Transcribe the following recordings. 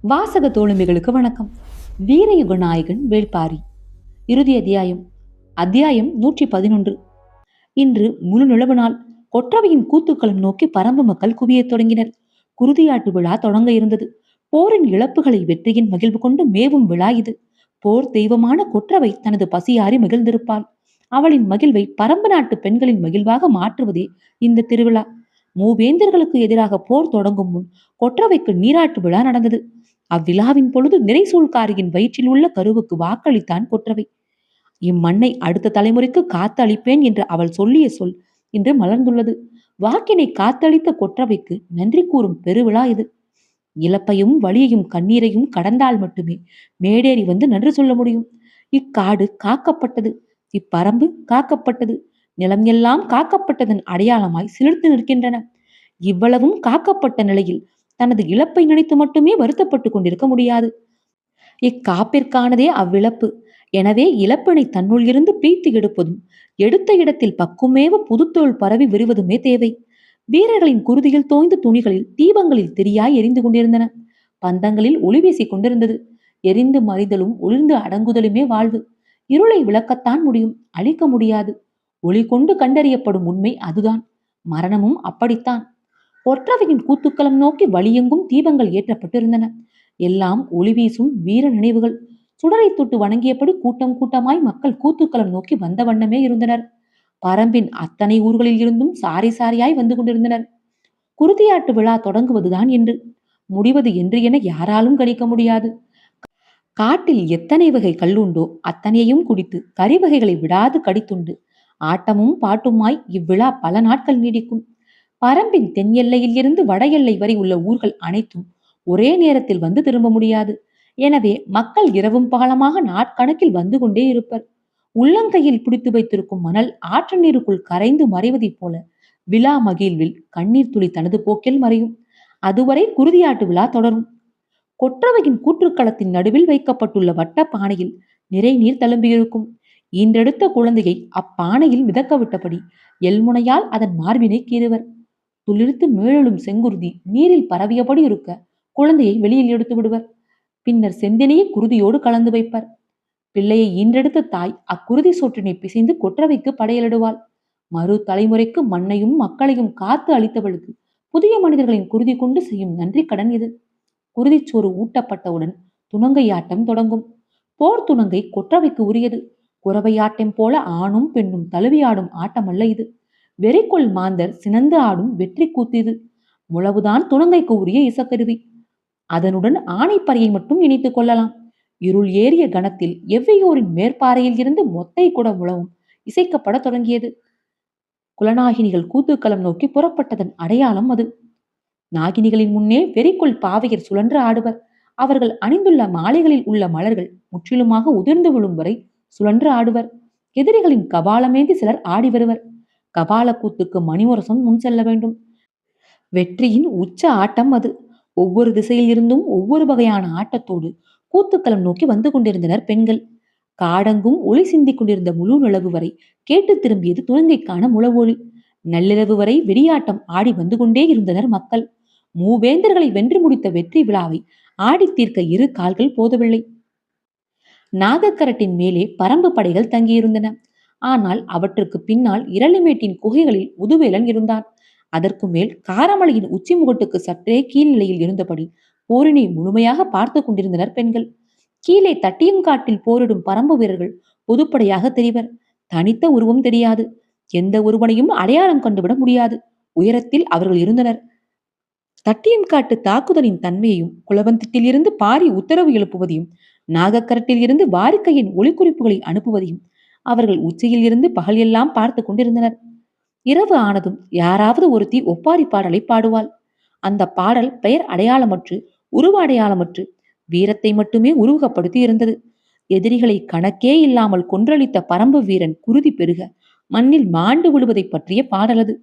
வாசக தோழமைகளுக்கு வணக்கம். வீரயுக நாயகன் வேள்பாரி. இறுதி அத்தியாயம். அத்தியாயம் 111. இன்று முழு நிலவு நாள். கொற்றவையின் கூத்துக்களம் நோக்கி பரம்பு மக்கள் குவியத் தொடங்கினர். குருதியாட்டு விழா தொடங்க இருந்தது. போரின் இழப்புகளை வெற்றியின் மகிழ்வு கொண்டு மேவும் விழா இது. போர் தெய்வமான கொற்றவை தனது பசியாறி மகிழ்ந்திருப்பாள். அவளின் மகிழ்வை பரம்பு நாட்டு பெண்களின் மகிழ்வாக மாற்றுவதே இந்த திருவிழா. மூவேந்தர்களுக்கு எதிராக போர் தொடங்கும் முன் கொற்றவைக்கு நீராட்டு விழா நடந்தது. அவ்விழாவின் பொழுது நிறைசூழ்காரியின் வயிற்றில் உள்ள கருவுக்கு வாக்களித்தான் கொற்றவை. இம்மண்ணை அடுத்த தலைமுறைக்கு காத்து அளிப்பேன் என்று அவள் சொல்லிய சொல் இன்று மலர்ந்துள்ளது. வாக்கினை காத்தளித்த கொற்றவைக்கு நன்றி கூறும் பெருவிழா இது. இழப்பையும் வலியையும் கண்ணீரையும் கடந்தால் மட்டுமே மேடேறி வந்து நன்றி சொல்ல முடியும். இக்காடு காக்கப்பட்டது, இப்பரம்பு காக்கப்பட்டது, நிலம் எல்லாம் காக்கப்பட்டதன் அடையாளமாய் சிலிர்த்து நிற்கின்றன. இவ்வளவும் காக்கப்பட்ட நிலையில் தனது இழப்பை நினைத்து மட்டுமே வருத்தப்பட்டு கொண்டிருக்க முடியாது. இக்காப்பிற்கானதே அவ்விழப்பு. எனவே இழப்பினை தன்னுள் இருந்து பீத்து எடுப்பதும் எடுத்த இடத்தில் பக்குமேவ புதுத்தோல் பரவி விரிவதுமே தேவை. வீரர்களின் குருதியில் தோய்ந்த துணிகளில் தீபங்களில் தெரியாய் எரிந்து கொண்டிருந்தன. பந்தங்களில் ஒளி வீசிக் கொண்டிருந்தது. எரிந்து மறிதலும் ஒளிர்ந்து அடங்குதலுமே வாழ்வு. இருளை விளக்கத்தான் முடியும், அழிக்க முடியாது. ஒளி கொண்டு கண்டறியப்படும் உண்மை அதுதான். மரணமும் அப்படித்தான். கொற்றவையின் கூத்துக்களம் நோக்கி வழியெங்கும் தீபங்கள் ஏற்றப்பட்டிருந்தன. எல்லாம் ஒளி வீசும் வீர நினைவுகள். சுடரை தொட்டு வணங்கியபடி கூட்டம் கூட்டமாய் மக்கள் கூத்துக்களம் நோக்கி வந்த வண்ணமே இருந்தனர். பரம்பின் அத்தனை ஊர்களில் இருந்தும் சாரி சாரியாய் வந்து கொண்டிருந்தனர். குருதியாட்டு விழா தொடங்குவதுதான் என்று, முடிவது என்று என யாராலும் கணிக்க முடியாது. காட்டில் எத்தனை வகை கல்லுண்டோ அத்தனையையும் குடித்து கறி வகைகளை விடாது கடித்துண்டு ஆட்டமும் பாட்டுமாய் இவ்விழா பல நாட்கள் நீடிக்கும். பரம்பின் தென் எல்லையில் இருந்து வட எல்லை வரை உள்ள ஊர்கள் அனைத்தும் ஒரே நேரத்தில் வந்து திரும்ப முடியாது. எனவே மக்கள் இரவும் பகலமாக நாட்கணக்கில் வந்து கொண்டே இருப்பர். உள்ளங்கையில் பிடித்து வைத்திருக்கும் மணல் ஆற்று நீருக்குள் கரைந்து மறைவதைப் போல விழா மகிழ்வில் கண்ணீர் துளி தனது போக்கில் மறையும். அதுவரை குருதியாட்டு விழா தொடரும். கொற்றவையின் கூற்றுக்களத்தின் நடுவில் வைக்கப்பட்டுள்ள வட்ட பானையில் நிறை நீர் தழும்பியிருக்கும். ஈன்றெடுத்த குழந்தையை அப்பானையில் மிதக்க விட்டபடி எல்முனையால் அதன் மார்பினை கீறுவர். துளிர்த்து மேலும் செங்குருதி நீரில் பரவியபடி இருக்க குழந்தையை வெளியில் எடுத்து விடுவர். பின்னர் செந்தினையை குருதியோடு கலந்து வைப்பர். பிள்ளையை ஈன்றெடுத்த தாய் அக்குருதி சோற்றினை பிசைந்து கொற்றவைக்கு படையலிடுவாள். மறு தலைமுறைக்கு மண்ணையும் மக்களையும் காத்து அளித்தவளுக்கு புதிய மனிதர்களின் குருதி கொண்டு செய்யும் நன்றி கடன் இது. குருதிச்சோறு ஊட்டப்பட்டவுடன் துணங்கையாட்டம் தொடங்கும். போர் துணங்கை கொற்றவைக்கு உரியது. குறவையாட்டம் போல ஆணும் பெண்ணும் தழுவியாடும் ஆட்டம் அல்ல இது. வெறிக்கொள் மாந்தர் சினந்து ஆடும் வெற்றி கூத்து இது. முழவுதான் துணங்கைக்கு உரிய இசக்கருவி. அதனுடன் ஆணைப்பறையை மட்டும் இணைத்துக் கொள்ளலாம். இருள் ஏறிய கணத்தில் எவ்வையோரின் மேற்பாறையில் இருந்து மொத்தை கூட முழவும் இசைக்கப்பட தொடங்கியது. குலநாகினிகள் கூத்துக்களம் நோக்கி புறப்பட்டதன் அடையாளம் அது. நாகினிகளின் முன்னே வெறிக்கொள் பாவையர் சுழன்று ஆடுவர். அவர்கள் அணிந்துள்ள மாலைகளில் உள்ள மலர்கள் முற்றிலுமாக உதிர்ந்து விழும் வரை சுழன்று ஆடுவர். எதிரிகளின் கபாலமேந்தி சிலர் ஆடி வருவர். கபால கூத்துக்கு மணிமுரசம் முன் செல்ல வேண்டும். வெற்றியின் உச்ச ஆட்டம் அது. ஒவ்வொரு திசையில் இருந்தும் ஒவ்வொரு வகையான ஆட்டத்தோடு கூத்துக்களம் நோக்கி வந்து கொண்டிருந்தனர் பெண்கள். காடங்கும் ஒளி சிந்திக் கொண்டிருந்த முழு நிலவு வரை கேட்டு திரும்பியது துணங்கைக்கான முழவொளி. நள்ளிரவு வரை வெறியாட்டம் ஆடி வந்து கொண்டே இருந்தனர் மக்கள். மூவேந்தர்களை வென்று முடித்த வெற்றி விழாவை ஆடி தீர்க்க இரு கால்கள் போதவில்லை. நாகக்கரட்டின் மேலே பரம்பு படைகள் தங்கியிருந்தன. ஆனால் அவற்றுக்கு பின்னால் இரளிமேட்டின் குகைகளில் முதுவேலன் இருந்தான். அதற்கு மேல் காரமலையின் உச்சி முகட்டுக்கு சற்றே கீழ்நிலையில் இருந்தபடி போரினை முழுமையாக பார்த்து கொண்டிருந்தனர் பெண்கள். கீழே தட்டியங்காட்டில் போரிடும் பரம்பு வீரர்கள் பொதுப்படையாக தெரிவர். தனித்த உருவம் தெரியாது. எந்த ஒருவனையும் அடையாளம் கண்டுவிட முடியாது. உயரத்தில் அவர்கள் இருந்தனர். தட்டியங்காட்டு தாக்குதலின் தன்மையையும் குலவந்தத்தில் இருந்து பாரி உத்தரவு எழுப்புவதையும் நாகக்கரட்டில் இருந்து வாரிக்கையின் ஒளிக்குறிப்புகளை அனுப்புவதையும் அவர்கள் உச்சியில் இருந்து பகல் எல்லாம் பார்த்து கொண்டிருந்தனர். இரவு ஆனதும் யாராவது ஒருத்தி ஒப்பாரி பாடலை பாடுவாள். அந்த பாடல் பெயர் அடையாளமற்று உருவ அடையாளமற்று வீரத்தை மட்டுமே உருவகப்படுத்தி இருந்தது. எதிரிகளை கணக்கே இல்லாமல் கொன்றளித்த பரம்பு வீரன் குருதி பெருக மண்ணில் மாண்டு விழுவதை பற்றிய பாடலது.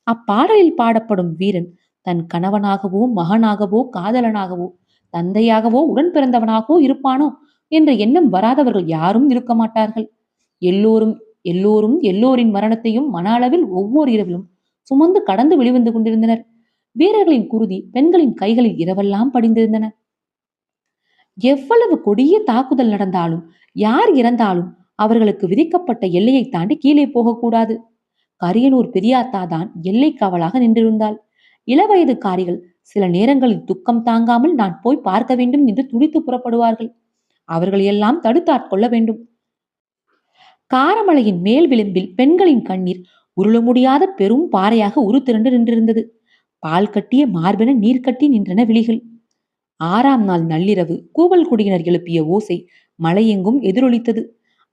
அப்பாடலில் பாடப்படும் வீரன் தன் கணவனாகவோ மகனாகவோ காதலனாகவோ தந்தையாகவோ உடன் பிறந்தவனாகவோ இருப்பானோ என்ற எண்ணம் வராதவர்கள் யாரும் இருக்க மாட்டார்கள். எல்லோரும் எல்லோரும் எல்லோரின் மரணத்தையும் மன அளவில் ஒவ்வொரு இரவிலும் சுமந்து கடந்து வெளிவந்து கொண்டிருந்தனர். வீரர்களின் குருதி பெண்களின் கைகளில் இரவெல்லாம் படிந்திருந்தன. எவ்வளவு கொடிய தாக்குதல் நடந்தாலும், யார் இறந்தாலும் அவர்களுக்கு விதிக்கப்பட்ட எல்லையை தாண்டி கீழே போகக்கூடாது. கரியனூர் பெரியாத்தா தான் எல்லை காவலாக நின்றிருந்தாள். இளவயதுக்காரிகள் சில நேரங்களில் துக்கம் தாங்காமல் நான் போய் பார்க்க வேண்டும் என்று துடித்து புறப்படுவார்கள். அவர்கள் எல்லாம் தடுத்து ஆட்கொள்ள வேண்டும். காரமலையின் மேல் விளிம்பில் பெண்களின் கண்ணீர் உருள முடியாத பெரும் பாறையாக உருத்திரண்டு நின்றிருந்தது. பால் கட்டிய மார்பென நீர் கட்டி நின்றன விழிகள். 6ஆம் நாள் நள்ளிரவு கூவல் குடியினர் எழுப்பிய ஓசை மலையெங்கும் எதிரொலித்தது.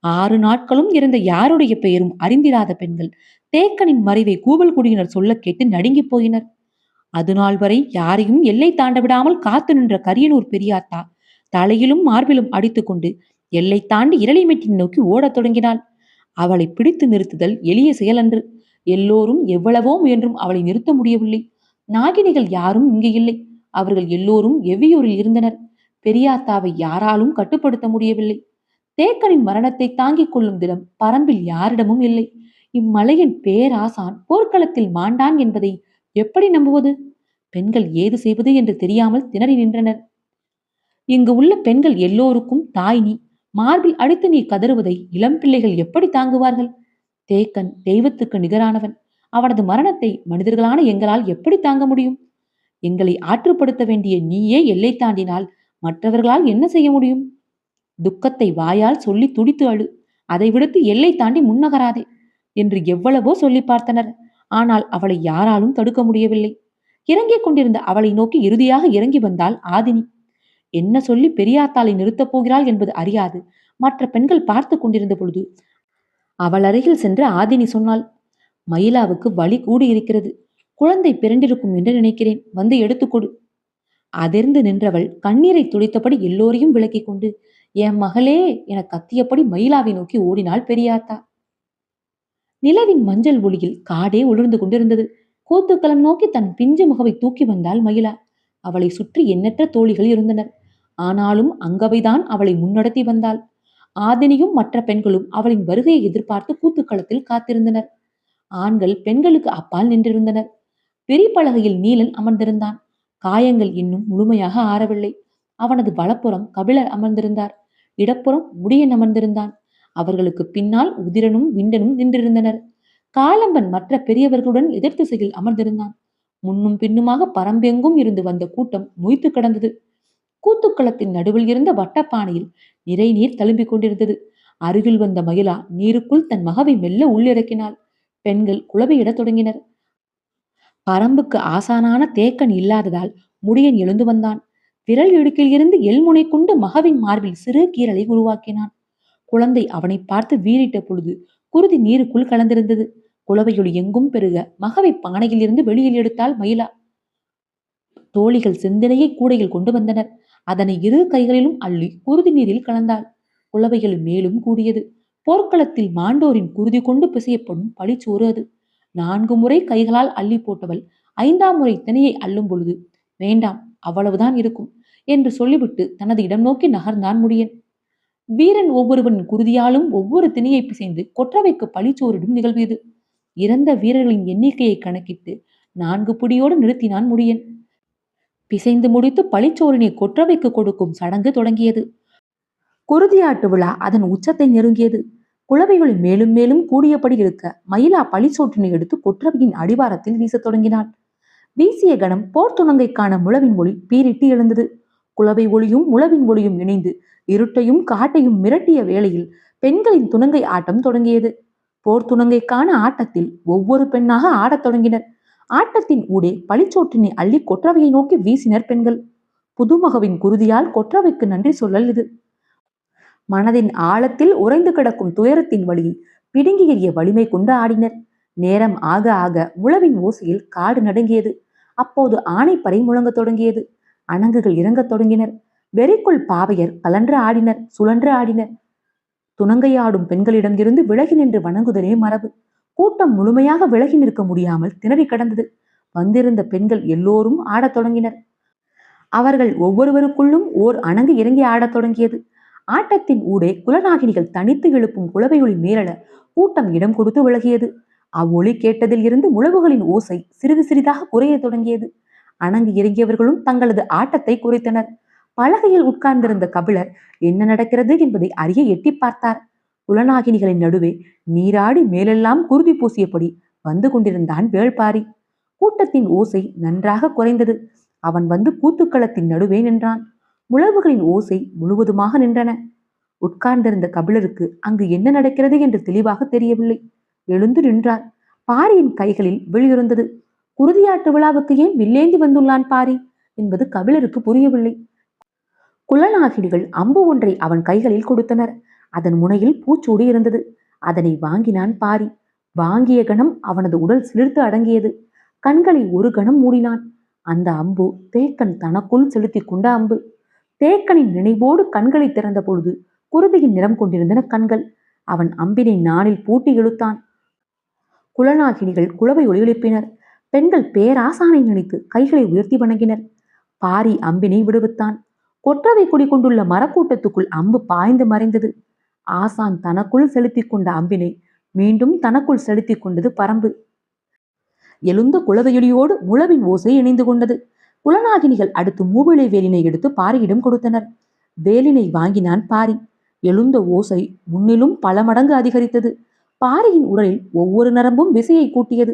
6 நாட்களும் இருந்த யாருடைய பெயரும் அறிந்திராத பெண்கள் தேக்கனின் மறைவை கூவல் குடியினர் சொல்ல கேட்டு நடுங்கி போயினர். அது நாள் வரை யாரையும் எல்லை தாண்ட விடாமல் காத்து நின்ற கரியனூர் பெரியாத்தா தலையிலும் மார்பிலும் அடித்துக்கொண்டு எல்லை தாண்டி இரளிமேட்டின் நோக்கி ஓடத் தொடங்கினாள். அவளை பிடித்து நிறுத்துதல் எளிய செயலன்று. எல்லோரும் எவ்வளவோ முயன்றும் அவளை நிறுத்த முடியவில்லை. நாகினிகள் யாரும் இங்கே இல்லை. அவர்கள் எல்லோரும் எவ்வியூரில் இருந்தனர். பெரியாத்தாவை யாராலும் கட்டுப்படுத்த முடியவில்லை. தேக்கனின் மரணத்தை தாங்கிக் கொள்ளும் திடம் பரம்பில் யாரிடமும் இல்லை. இம்மலையின் பேராசான் போர்க்களத்தில் மாண்டான் என்பதை எப்படி நம்புவது? பெண்கள் ஏது செய்வது என்று தெரியாமல் திணறி நின்றனர். இங்கு உள்ள பெண்கள் எல்லோருக்கும் தாய் நீ. மார்பில் அடித்து நீ கதறுவதை இளம் பிள்ளைகள் எப்படி தாங்குவார்கள்? தேக்கன் தெய்வத்துக்கு நிகரானவன். அவனது மரணத்தை மனிதர்களான எங்களால் எப்படி தாங்க முடியும்? எங்களை ஆற்றுப்படுத்த வேண்டிய நீயே எல்லை தாண்டினால் மற்றவர்களால் என்ன செய்ய முடியும்? துக்கத்தை வாயால் சொல்லி துடித்து அழு. அதை விடுத்து எல்லை தாண்டி முன்னகராதே என்று எவ்வளவோ சொல்லி பார்த்தனர். ஆனால் அவளை யாராலும் தடுக்க முடியவில்லை. இறங்கிக் கொண்டிருந்த அவளை நோக்கி இறுதியாக இறங்கி வந்தாள் ஆதினி. என்ன சொல்லி பெரியாத்தாளை நிறுத்தப் போகிறாள் என்பது அறியாது மற்ற பெண்கள் பார்த்து கொண்டிருந்த பொழுது அவள் அருகில் சென்று ஆதினி சொன்னாள், மயிலாவுக்கு வலி கூடியிருக்கிறது. குழந்தை பிறண்டிருக்கும் என்று நினைக்கிறேன். வந்து எடுத்துக்கொடு. அதிர்ந்து நின்றவள் கண்ணீரை துடைத்தபடி எல்லோரையும் விலக்கிக் கொண்டு, என் மகளே என கத்தியபடி மயிலாவை நோக்கி ஓடினாள் பெரியாத்தா. நிலவின் மஞ்சள் ஒளியில் காடே உலர்ந்து கொண்டிருந்தது. கூத்துக்களம் நோக்கி தன் பிஞ்சு முகவை தூக்கி வந்தாள் மயிலா. அவளை சுற்றி எண்ணற்ற தோழிகள் இருந்தனர். ஆனாலும் அங்கவைதான் அவளை முன்னடத்தி வந்தாள். ஆதினியும் மற்ற பெண்களும் அவளின் வருகையை எதிர்பார்த்து கூத்துக்களத்தில் காத்திருந்தனர். ஆண்கள் பெண்களுக்கு அப்பால் நின்றிருந்தனர். பெரிப்பலகையில் நீலன் அமர்ந்திருந்தான். காயங்கள் இன்னும் முழுமையாக ஆறவில்லை. அவனது வலப்புறம் கபிலர் அமர்ந்திருந்தார். இடப்புறம் முடியன் அமர்ந்திருந்தான். அவர்களுக்கு பின்னால் உதிரனும் விண்டனும் நின்றிருந்தனர். காலம்பன் மற்ற பெரியவர்களுடன் எதிர் திசையில் அமர்ந்திருந்தான். முன்னும் பின்னுமாக பரம்பெங்கும் இருந்து வந்த கூட்டம் மொய்த்து கிடந்தது. கூத்துக்களத்தின் நடுவில் இருந்த வட்டப்பானையில் நிறை நீர் தழும்பிக் கொண்டிருந்தது. அருகில் வந்த மயிலா நீருக்குள் தன் மகவை மெல்ல உள்ளிறக்கினாள். பெண்கள் குளவையிடத் தொடங்கினர். பரம்புக்கு ஆசானான தேக்கன் இல்லாததால் முடியன் எழுந்து வந்தான். விரல் இடுக்கில் இருந்து எல்முனை கொண்டு மகவின் மார்பில் சிறு கீறலை உருவாக்கினான். குழந்தை அவனை பார்த்து வீறிட்ட பொழுது குருதி நீருக்குள் கலந்திருந்தது. குளவையொளி எங்கும் பெருக மகவை பானையில் இருந்து வெளியில் எடுத்தாள் மயிலா. தோழிகள் செந்தினையை கூடையில் கொண்டு வந்தனர். அதனை இரு கைகளிலும் அள்ளி குருதி நீரில் கலந்தாள். குளவைகள் மேலும் கூடியது. போர்க்களத்தில் மாண்டோரின் குருதி கொண்டு பிசையப்படும் பழிச்சோறு அது. 4 முறை கைகளால் அள்ளி போட்டவள் 5ஆம் முறை தினையை அள்ளும் பொழுது, வேண்டாம் அவ்வளவுதான் இருக்கும் என்று சொல்லிவிட்டு தனது இடம் நோக்கி நகர்ந்தான் முடியன். வீரன் ஒவ்வொருவனின் குருதியாலும் ஒவ்வொரு திணையை பிசைந்து கொற்றவைக்கு பழிச்சோரிடும் நிகழ்வியது. இறந்த வீரர்களின் எண்ணிக்கையை கணக்கிட்டு 4 புடியோடு நிறுத்தினான் முடியன். பிசைந்து முடித்து பழிச்சோரினை கொற்றவைக்கு கொடுக்கும் சடங்கு தொடங்கியது. குருதியாட்டு விழா அதன் உச்சத்தை நெருங்கியது. குளவைகள் மேலும் மேலும் கூடியபடி இருக்க மயிலா பழிச்சோற்றினை எடுத்து கொற்றவையின் அடிவாரத்தில் வீசத் தொடங்கினாள். வீசிய கணம் போர் துணங்கைக்கான முழவின் ஒளி பீரிட்டு எழுந்தது. குளவை ஒளியும் முழவின் ஒளியும் இணைந்து இருட்டையும் காட்டையும் மிரட்டிய வேளையில் பெண்களின் துணங்கை ஆட்டம் தொடங்கியது. போர் துணங்கைக்கான ஆட்டத்தில் ஒவ்வொரு பெண்ணாக ஆடத் தொடங்கினர். ஆட்டத்தின் ஊடே பழிச்சோற்றினை அள்ளி கொற்றவையை நோக்கி வீசினர் பெண்கள். புதுமகவின் குருதியால் கொற்றவைக்கு நன்றி சொல்லல் இது. மனதின் ஆழத்தில் உறைந்து கிடக்கும் துயரத்தின் வழியை பிடுங்கி எறிய வலிமை கொண்டு ஆடினர். நேரம் ஆக ஆக முழவின் ஓசையில் காடு நடுங்கியது. அப்போது ஆணைப்பறை முழங்கத் தொடங்கியது. அணங்குகள் இறங்கத் தொடங்கினர். வெறிக்குள் பாவையர் கலன்று ஆடினர், சுழன்று ஆடினர். துணங்கையாடும் பெண்களிடம் இருந்து விலகி நின்று வணங்குதலே மரபு. கூட்டம் முழுமையாக விலகி நிற்க முடியாமல் திணறி கடந்தது. வந்திருந்த பெண்கள் எல்லோரும் ஆடத் தொடங்கினர். அவர்கள் ஒவ்வொருவருக்குள்ளும் ஓர் அணங்கு இறங்கி ஆடத் தொடங்கியது. ஆட்டத்தின் ஊடே குலநாகினிகள் தனித்து எழுப்பும் குளவையொளி மேலள கூட்டம் இடம் கொடுத்து விலகியது. அவ்வொளி கேட்டதில் இருந்து முழவுகளின் ஓசை சிறிது சிறிதாக குறைய தொடங்கியது. அணங்கு இறங்கியவர்களும் தங்களது ஆட்டத்தை குறைத்தனர். பலகையில் உட்கார்ந்திருந்த கபிலர் என்ன நடக்கிறது என்பதை அறிய எட்டி பார்த்தார். குலநாகினிகளின் நடுவே நீராடி மேலெல்லாம் குருதி பூசியபடி வந்து கொண்டிருந்தான் வேள்பாரி. கூட்டத்தின் ஓசை நன்றாக குறைந்தது. அவன் வந்து கூத்துக்களத்தின் நடுவே நின்றான். முழவுகளின் ஓசை முழுவதுமாக நின்றன. உட்கார்ந்திருந்த கபிலருக்கு அங்கு என்ன நடக்கிறது என்று தெளிவாக தெரியவில்லை. எழுந்து நின்றார். பாரியின் கைகளில் வெளியிருந்தது. குருதியாட்டு விழாவுக்கு ஏன் வில்லேந்தி வந்துள்ளான் பாரி என்பது கபிலருக்கு புரியவில்லை. குலநாகினிகள் அம்பு ஒன்றை அவன் கைகளில் கொடுத்தனர். அதன் முனையில் பூச்சூடி இருந்தது. அதனை வாங்கினான் பாரி. வாங்கிய கணம் அவனது உடல் சிலிர்த்து அடங்கியது. கண்களை ஒரு கணம் மூடினான். அந்த அம்பு தேக்கன் தனக்குள் செலுத்தி கொண்ட அம்பு. தேக்கனின் நினைவோடு கண்களை திறந்த பொழுது குருதியின் நிறம் கொண்டிருந்தன கண்கள். அவன் அம்பினை நாணில் பூட்டி இழுத்தான். குலநாகினிகள் குலவை ஒளியெழுப்பினர். பெண்கள் பேராசானை நினைத்து கைகளை உயர்த்தி வணங்கினர். பாரி அம்பினை விடுவித்தான். கொற்றவை குடிகொண்டுள்ள மரக்கூட்டத்துக்குள் அம்பு பாய்ந்து மறைந்தது. ஆசான் தனக்குள் செலுத்தி கொண்ட அம்பினை மீண்டும் தனக்குள் செலுத்தி கொண்டது பரம்பு. எழுந்த குலவையொலியோடு முழவின் ஓசை இணைந்து கொண்டது. குலநாகினிகள் அடுத்து மூவிலை வேலினை எடுத்து பாரியிடம் கொடுத்தனர். வேலினை வாங்கினான் பாரி. எழுந்த ஓசை முன்னிலும் பல மடங்கு அதிகரித்தது. பாரியின் உடலில் ஒவ்வொரு நரம்பும் விசையை கூட்டியது.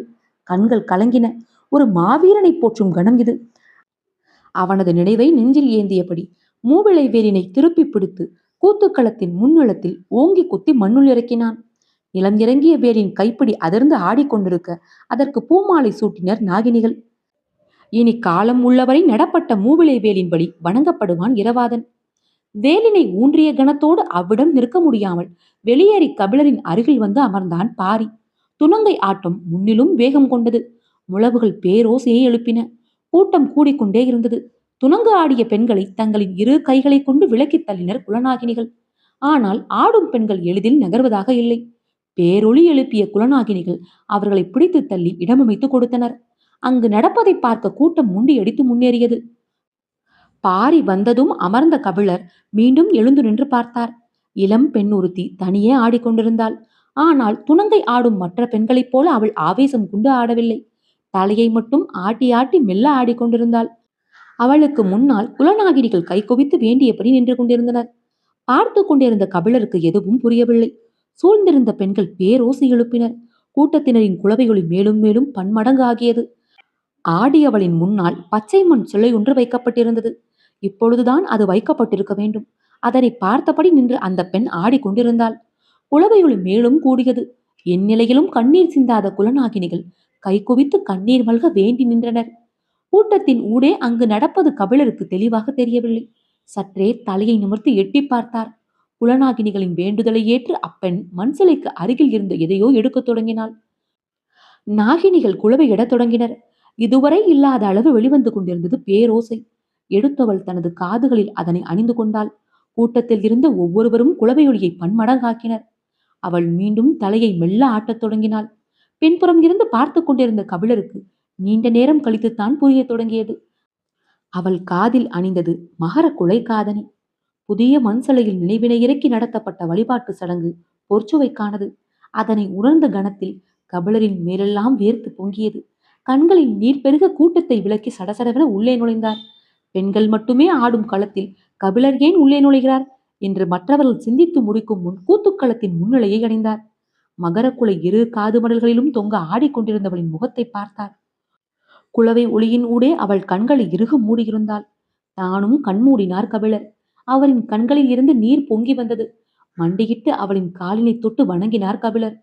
கண்கள் கலங்கின. ஒரு மாவீரனை போற்றும் கணம் இது. அவனது நினைவை நெஞ்சில் ஏந்தியபடி மூவிலை வேலினை திருப்பி பிடித்து கூத்துக்களத்தின் முன்னிலத்தில் ஓங்கி குத்தி மண்ணுள் இறக்கினான். நிலம் இறங்கிய வேலின் கைப்பிடி அதிர்ந்து ஆடிக்கொண்டிருக்க அதற்கு பூமாலை சூட்டினர் நாகினிகள். இனி காலம் உள்ளவரை நடப்பட்ட மூவிலை வேலின்படி வணங்கப்படுவான் இரவாதன். வேலினை ஊன்றிய கணத்தோடு அவ்விடம் நிற்க முடியாமல் வெளியேறி கபிலரின் அருகில் வந்து அமர்ந்தான் பாரி. துணங்கை ஆட்டம் முன்னிலும் வேகம் கொண்டது. முழவுகள் பேரோசையை எழுப்பின. கூட்டம் கூடிக்கொண்டே இருந்தது. துணங்கு ஆடிய பெண்களை தங்களின் இரு கைகளை கொண்டு விலக்கி தள்ளினர் குலநாகினிகள். ஆனால் ஆடும் பெண்கள் எளிதில் நகர்வதாக இல்லை. பேரொளி எழுப்பிய குலநாகினிகள் அவர்களை பிடித்து தள்ளி இடமமைத்து கொடுத்தனர். அங்கு நடப்பதை பார்க்க கூட்டம் முண்டியடித்து முன்னேறியது. பாரி வந்ததும் அமர்ந்த கபிலர் மீண்டும் எழுந்து நின்று பார்த்தார். இளம் பெண் ஒருத்தி தனியே ஆடிக்கொண்டிருந்தாள். ஆனால் துணங்கை ஆடும் மற்ற பெண்களைப் போல அவள் ஆவேசம் கொண்டு ஆடவில்லை. தலையை மட்டும் ஆட்டி ஆட்டி மெல்ல ஆடிக்கொண்டிருந்தாள். அவளுக்கு முன்னால் குலநாகினிகள் கை குவித்து வேண்டியபடி நின்று கொண்டிருந்தனர். பார்த்து கொண்டிருந்த கபிலருக்கு எதுவும் புரியவில்லை. சூழ்ந்திருந்த பெண்கள் பேரோசி எழுப்பினர். கூட்டத்தினரின் குலவையொலி மேலும் மேலும் பன்மடங்கு ஆகியது. ஆடியவளின் முன்னால் பச்சை மண் சிலை ஒன்று வைக்கப்பட்டிருந்தது. இப்பொழுதுதான் அது வைக்கப்பட்டிருக்க வேண்டும். அதனை பார்த்தபடி நின்று அந்த பெண் ஆடிக்கொண்டிருந்தாள். குலவையொலி மேலும் கூடியது. என் நிலையிலும் கண்ணீர் சிந்தாத குலநாகினிகள் கை குவித்து கண்ணீர் மல்க வேண்டி நின்றனர். கூட்டத்தின் ஊடே அங்கு நடப்பது கபிலருக்கு தெளிவாக தெரியவில்லை. சற்றே தலையை நிமிர்த்தி எட்டி பார்த்தார். குலநாகினிகளின் வேண்டுதலை ஏற்று அப்பெண் மண் சிலைக்கு அருகில் இருந்த எதையோ எடுக்கத் தொடங்கினாள். நாகினிகள் குலவை இடத் தொடங்கினர். இதுவரை இல்லாத அளவு வெளிவந்து கொண்டிருந்தது பேரோசை. எடுத்தவள் தனது காதுகளில் அதனை அணிந்து கொண்டாள். கூட்டத்தில் இருந்த ஒவ்வொருவரும் குலவையொலியை பன்மடங்காக்கினர். அவள் மீண்டும் தலையை மெல்ல ஆட்டத் தொடங்கினாள். பின்புறம் இருந்து பார்த்து கொண்டிருந்த கபிலருக்கு நீண்ட நேரம் கழித்துத்தான் புரிய தொடங்கியது. அவள் காதில் அணிந்தது மகர குலை காதணி. புதிய மண் சிலையில் நினைவினை இறக்கி நடத்தப்பட்ட வழிபாட்டு சடங்கு பொற்சுவைக்கானது. அதனை உணர்ந்த கணத்தில் கபிலரின் மேலெல்லாம் வேர்த்து பொங்கியது. கண்களின் நீர் பெருக கூட்டத்தை விலக்கி சடசடவென உள்ளே நுழைந்தார். பெண்கள் மட்டுமே ஆடும் களத்தில் கபிலர் ஏன் உள்ளே நுழைகிறார் என்று மற்றவர்கள் சிந்தித்து முடிக்கும் முன் கூத்துக்களத்தின் முன்னிலையை அடைந்தார். மகரக்குலை இரு காது மடல்களிலும் தொங்க ஆடிக்கொண்டிருந்தவளின் முகத்தை பார்த்தார். குலவை ஒளியின் ஊடே அவள் கண்களை இறுக மூடியிருந்தாள். தானும் கண்மூடினார் கபிலர். அவரின் கண்களில் இருந்து நீர் பொங்கி வந்தது. மண்டியிட்டு அவளின் காலினை தொட்டு வணங்கினார் கபிலர்.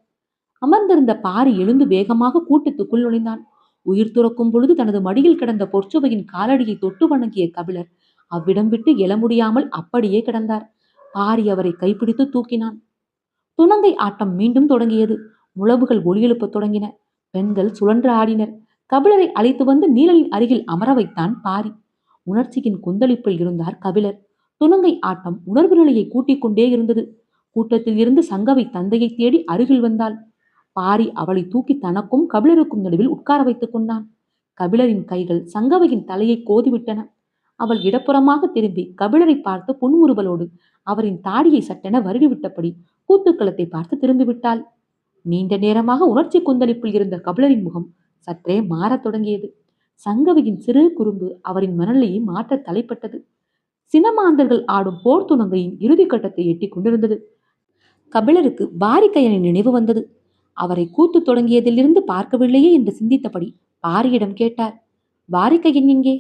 அமர்ந்திருந்த பாரி எழுந்து வேகமாக கூட்டத்துக்குள் நுழைந்தான். உயிர் துறக்கும் பொழுது தனது மடியில் கிடந்த பொற்சுவையின் காலடியை தொட்டு வணங்கிய கபிலர் அவ்விடம் விட்டு எழ முடியாமல் அப்படியே கிடந்தார். பாரி அவரை கைப்பிடித்து தூக்கினான். துணங்கை ஆட்டம் மீண்டும் தொடங்கியது. முழவுகள் ஒளியெழுப்பத் தொடங்கின. பெண்கள் சுழன்று ஆடினர். கபிலரை அழைத்து வந்து நீலனின் அருகில் அமர வைத்தான் பாரி. உணர்ச்சியின் கொந்தளிப்பில் இருந்தார் கபிலர். துணங்கை ஆட்டம் உணர்வு நிலையை கூட்டிக் கொண்டே இருந்தது. கூட்டத்தில் இருந்து சங்கவை தந்தையை தேடி அருகில் வந்தாள். பாரி அவளை தூக்கி தனக்கும் கபிலருக்கும் நடுவில் உட்கார வைத்துக் கொண்டான். கபிலரின் கைகள் சங்கவையின் தலையை கோதிவிட்டன. அவள் இடப்புறமாக திரும்பி கபிலரை பார்த்து புன்முறுவலோடு அவரின் தாடியை சட்டென வருடிவிட்டபடி கூத்துக்களத்தை பார்த்து திரும்பிவிட்டாள். நீண்ட நேரமாக உணர்ச்சி கொந்தளிப்பில் இருந்த கபிலரின் முகம் சற்றே மாறத் தொடங்கியது. சங்கவையின் சிறு குறும்பு அவரின் மனநிலையை மாற்ற தலைப்பட்டது. சினமாந்தர்கள் ஆடும் போர் துணங்கையின் இறுதி கட்டத்தை எட்டி கொண்டிருந்தது. கபிலருக்கு பாரிக்கையனின் நினைவு வந்தது. அவரை கூத்து தொடங்கியதிலிருந்து பார்க்கவில்லையே என்று சிந்தித்தபடி பாரியிடம் கேட்டார். பாரிக்கையன் எங்கே?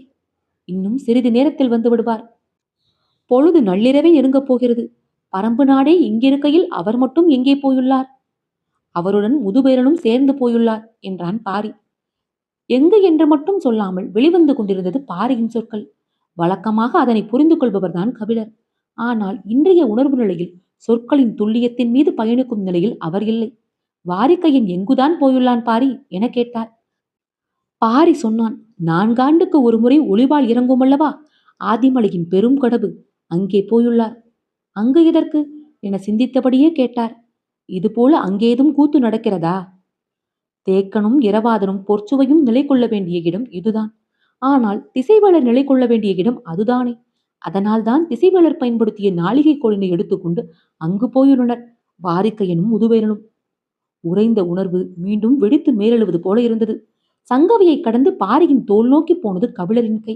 இன்னும் சிறிது நேரத்தில் வந்து விடுவார். பொழுது நள்ளிரவே நெருங்கப் போகிறது. பரம்பு நாடே இங்கிருக்கையில் அவர் மட்டும் எங்கே போயுள்ளார்? அவருடன் முதுபேரனும் சேர்ந்து போயுள்ளார் என்றான் பாரி. எங்கு என்று மட்டும் சொல்லாமல் வெளிவந்து கொண்டிருந்தது பாரியின் சொற்கள். வழக்கமாக அதனை புரிந்து கொள்பவர்தான் கபிலர். ஆனால் இன்றைய உணர்வு நிலையில் சொற்களின் துல்லியத்தின் மீது பயணிக்கும் நிலையில் அவர் இல்லை. வாரிக்கையன் எங்குதான் போயுள்ளான் பாரி என கேட்டார். பாரி சொன்னான். 4 ஆண்டுக்கு ஒரு முறை ஒளிவால் இறங்கும் அல்லவா ஆதிமலையின் பெரும் கடவு, அங்கே போயுள்ளார். அங்கு எதற்கு என சிந்தித்தபடியே கேட்டார். இதுபோல அங்கேதும் கூத்து நடக்கிறதா? தேக்கனும் இரவாதனும் பொற்சுவையும் நிலை கொள்ள வேண்டிய இடம் இதுதான். ஆனால் திசைவேளர் நிலை கொள்ள வேண்டிய இடம் அதுதானே. அதனால்தான் திசைவேளர் பயன்படுத்திய நாளிகை கோலினை எடுத்துக்கொண்டு அங்கு போயுள்ளனர் வாரிக்கையனும் முதுவேலனும். உறைந்த உணர்வு மீண்டும் வெடித்து மேலெழுவது போல இருந்தது. சங்கவையை கடந்து பாரியின் தோல் நோக்கி போனது கபிலரின் கை.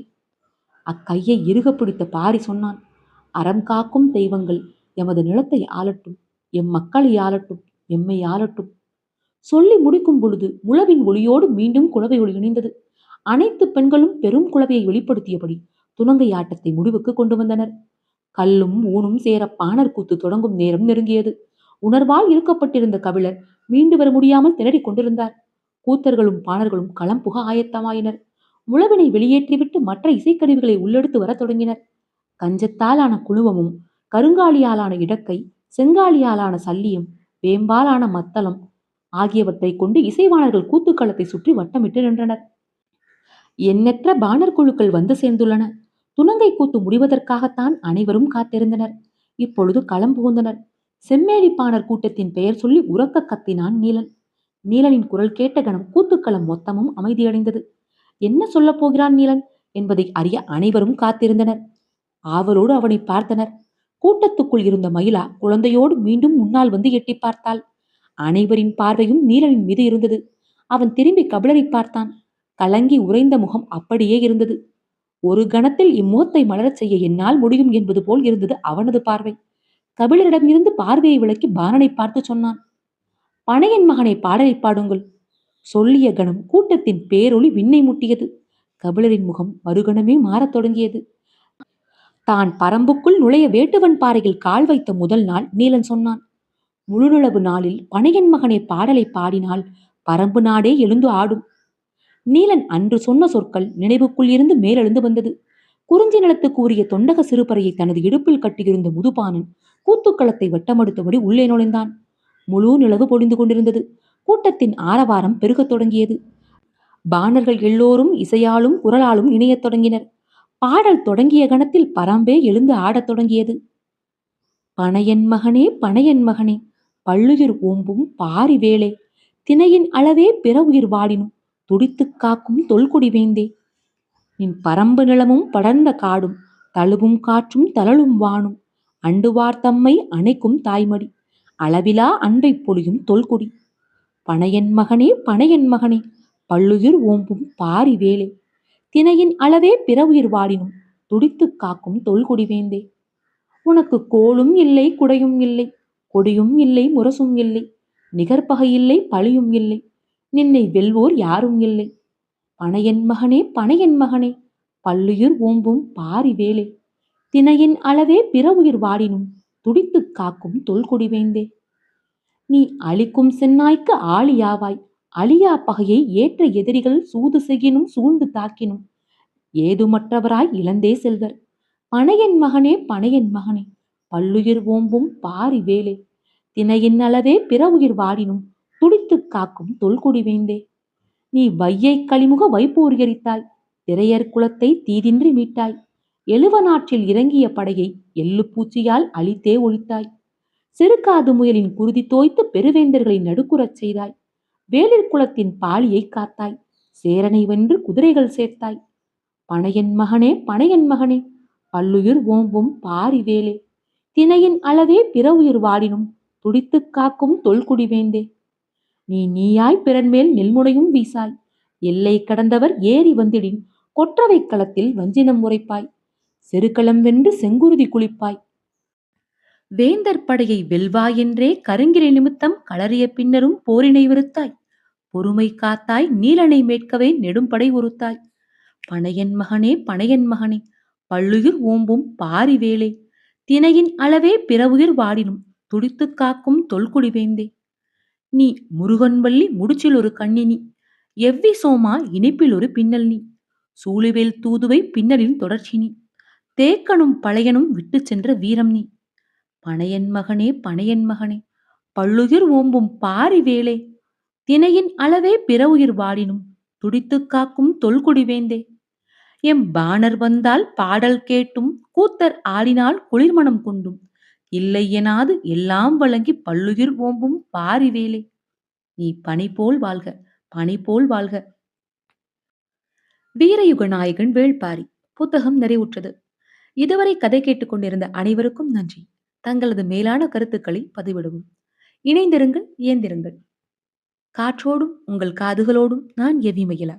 அக்கையை இறுக பிடித்த பாரி சொன்னான். அறம் காக்கும் தெய்வங்கள் எமது நிலத்தை ஆளட்டும், எம் மக்களை ஆளட்டும், எம்மை ஆளட்டும். சொல்லி முடிக்கும் பொழுது முழவின் ஒளியோடு மீண்டும் குளவை ஒளி இணைந்தது. அனைத்து பெண்களும் பெரும் குளவையை வெளிப்படுத்தியபடி துணங்கை ஆட்டத்தை முடிவுக்கு கொண்டு வந்தனர். கல்லும் ஊனும் சேர பாணர் கூத்து தொடங்கும் நேரம் நெருங்கியது. உணர்வால் இருக்கப்பட்டிருந்த கபிலர் மீண்டு வர முடியாமல் திணறிக் கொண்டிருந்தார். கூத்தர்களும் பாணர்களும் களம் புக ஆயத்தமாயினர். முழவினை வெளியேற்றிவிட்டு மற்ற இசைக்கருவிகளை உள்ளெடுத்து வர தொடங்கினர். கஞ்சத்தாலான குழுவமும், கருங்காலியாலான இடக்கை, செங்காலியாலான சல்லியம், வேம்பாலான மத்தளம் ஆகியவற்றை கொண்டு இசைவாணர்கள் கூத்துக்களத்தை சுற்றி வட்டமிட்டு நின்றனர். எண்ணற்ற பாணர் குழுக்கள் வந்து சேர்ந்துள்ளன. துணங்கை கூத்து முடிவதற்காகத்தான் அனைவரும் காத்திருந்தனர். இப்பொழுது களம் புகுந்தனர். செம்மேலி பாணர் கூட்டத்தின் பெயர் சொல்லி உறக்க கத்தினான் நீலன். நீலனின் குரல் கேட்ட கணம் கூத்துக்களம் மொத்தமும் அமைதியடைந்தது. என்ன சொல்லப் போகிறான் நீலன் என்பதை அறிய அனைவரும் காத்திருந்தனர். ஆவலோடு அவனை பார்த்தனர். கூட்டத்துக்குள் இருந்த மயிலா குழந்தையோடு மீண்டும் முன்னால் வந்து எட்டி பார்த்தாள். அனைவரின் பார்வையும் நீலனின் மீது இருந்தது. அவன் திரும்பி கபிலரை பார்த்தான். கலங்கி உறைந்த முகம் அப்படியே இருந்தது. ஒரு கணத்தில் இம்முகத்தை மலரச் செய்ய என்னால் முடியும் என்பது போல் இருந்தது அவனது பார்வை. கபிலரிடம் இருந்து பார்வையை விலக்கி பாணனை பார்த்து சொன்னான். பனையன் மகனை பாடலை பாடுங்கள். சொல்லிய கணம் கூட்டத்தின் பேரொளி விண்ணை முட்டியது. கபிலரின் முகம் மறுகணமே மாறத் தொடங்கியது. தான் பரம்புக்குள் நுழைய வேட்டுவன் பாறையில் கால் வைத்த முதல் நாள் நீலன் சொன்னான். முழுநிலவு நாளில் பனையன் மகனை பாடலை பாடினால் பரம்பு நாடே எழுந்து ஆடும். நீலன் அன்று சொன்ன சொற்கள் நினைவுக்குள் இருந்து மேலெழுந்து வந்தது. குறிஞ்சி நிலத்துக்கு உரிய தொண்டக சிறுபறையை தனது இடுப்பில் கட்டியிருந்த முதுபானன் கூத்துக்களத்தை வட்டமடுத்தபடி உள்ளே நுழைந்தான். முழு நிலவு பொழிந்து கொண்டிருந்தது. கூட்டத்தின் ஆரவாரம் பெருகத் தொடங்கியது. பாணர்கள் எல்லோரும் இசையாலும் குரலாலும் இணையத் தொடங்கினர். பாடல் தொடங்கிய கணத்தில் பரம்பே எழுந்து ஆடத் தொடங்கியது. பனையன் மகனே பனையன் மகனே, பள்ளுயிர் ஓம்பும் பாரி வேளே, தினையின் அளவே பிற உயிர் வாடினும் துடித்துக் காக்கும் தொல்குடி வேந்தே, நின் பரம்பு நிலமும் படர்ந்த காடும் தழுவும் காற்றும் தளலும் வானும் அண்டுவார் தம்மை அணைக்கும் தாய்மடி அளவிலா அன்பை பொழியும் தொல்குடி. பனையன் மகனே பனையன் மகனே, பள்ளுயிர் ஓம்பும் பாரி வேளே, தினையின் அளவே பிற உயிர் வாடினும் துடித்துக் காக்கும் தொல்குடி வேந்தே. உனக்கு கோலும் இல்லை குடையும் இல்லை, கொடியும் இல்லை முரசும் இல்லை, நிகர்பகை இல்லை பழியும் இல்லை, நின்னை வெல்வோர் யாரும் இல்லை. பனையன் மகனே பனையன் மகனே, பள்ளுயிர் ஓம்பும் பாரி வேளே, தினையின் அளவே பிற உயிர் வாடினும் துடித்துக் காக்கும் தொல்குடி வேந்தே. நீ அழிக்கும் சென்னாய்க்கு ஆளியாவாய், அழியா பகையை ஏற்ற எதிரிகள் சூது செய்யினும் சூழ்ந்து தாக்கினும் ஏதுமற்றவராய் இழந்தே செல்வர். பனையன் மகனே பனையன் மகனே, பல்லுயிர் ஓம்பும் பாரி வேளே, தினையின் அளவே பிற உயிர் வாடினும் துடித்துக் காக்கும் தொல்குடி வேந்தே. நீ வையை களிமுக வைப்போர் எரித்தாய், திரையர் குலத்தை தீதின்றி மீட்டாய், எழுவனாற்றில் இறங்கிய படையை எள்ளு பூச்சியால் அழித்தே ஒழித்தாய். சிறுகாது முயலின் குருதி தோய்த்து பெருவேந்தர்களை நடுக்குறச் செய்தாய். வேளிர் குலத்தின் பாலியை காத்தாய், சேரனை வென்று குதிரைகள் சேர்த்தாய். பனையன் மகனே பனையன் மகனே, பல்லுயிர் ஓம்பும் பாரி வேளே, தினையின் அளவே பிற உயிர் வாடினும் துடித்துக் காக்கும் தொல்குடி வேந்தே. நீ நீயாய் பிறன்மேல் நெல்முனையும் வீசாய், எல்லை கடந்தவர் ஏறி வந்திடின் கொற்றவை களத்தில் வஞ்சினம் உரைப்பாய். செருக்களம் வென்று செங்குருதி குளிப்பாய். வேந்தர் படையை வெல்வாய் என்றே கருங்கிரை நிமித்தம் களறிய பின்னரும் போரினை விருத்தாய். பொறுமை காத்தாய் நீலனை மேற்கவே நெடும்படை உறுத்தாய். பனையன் மகனே பனையன் மகனே பல்லுயிர் ஓம்பும் பாரிவேலே, தினையின் அளவே பிறவுயிர் வாடினும் துடித்துக் காக்கும் தொல்குடி வேந்தே. நீ முருகன்வள்ளி முடிச்சில் ஒரு கண்ணினி, எவ்வி சோமா இணைப்பில் ஒரு பின்னல் நீ. சூழிவேல் தூதுவை பின்னலின் தொடர்ச்சி நீ, தேக்கனும் பழையனும் விட்டு சென்ற வீரம் நீ. பனையன் மகனே பனையன் மகனே பல்லுயிர் ஓம்பும் பாரிவேலே, தினையின் அளவே பிறவுயிர் வாடினும் துடித்துக் காக்கும் தொல்குடி வேந்தே. எம் பாணர் வந்தால் பாடல் கேட்டும் கூத்தர் ஆடினால் குளிர்மணம் கொண்டும், இல்லை எனாது எல்லாம் வழங்கி பல்லுயிர் ஓம்பும் பாரிவேலே. நீ பனி போல் வாழ்க பனி போல் வாழ்க. வீரயுக நாயகன் வேள்பாரி புத்தகம் நிறைவுற்றது. இதுவரை கதை கேட்டுக்கொண்டிருந்த அனைவருக்கும் நன்றி. தங்களது மேலான கருத்துக்களை பதிவிடவும். இணைந்திருங்கள், இயந்திருங்கள். காற்றோடும் உங்கள் காதுகளோடும் நான் எவி மகிழ.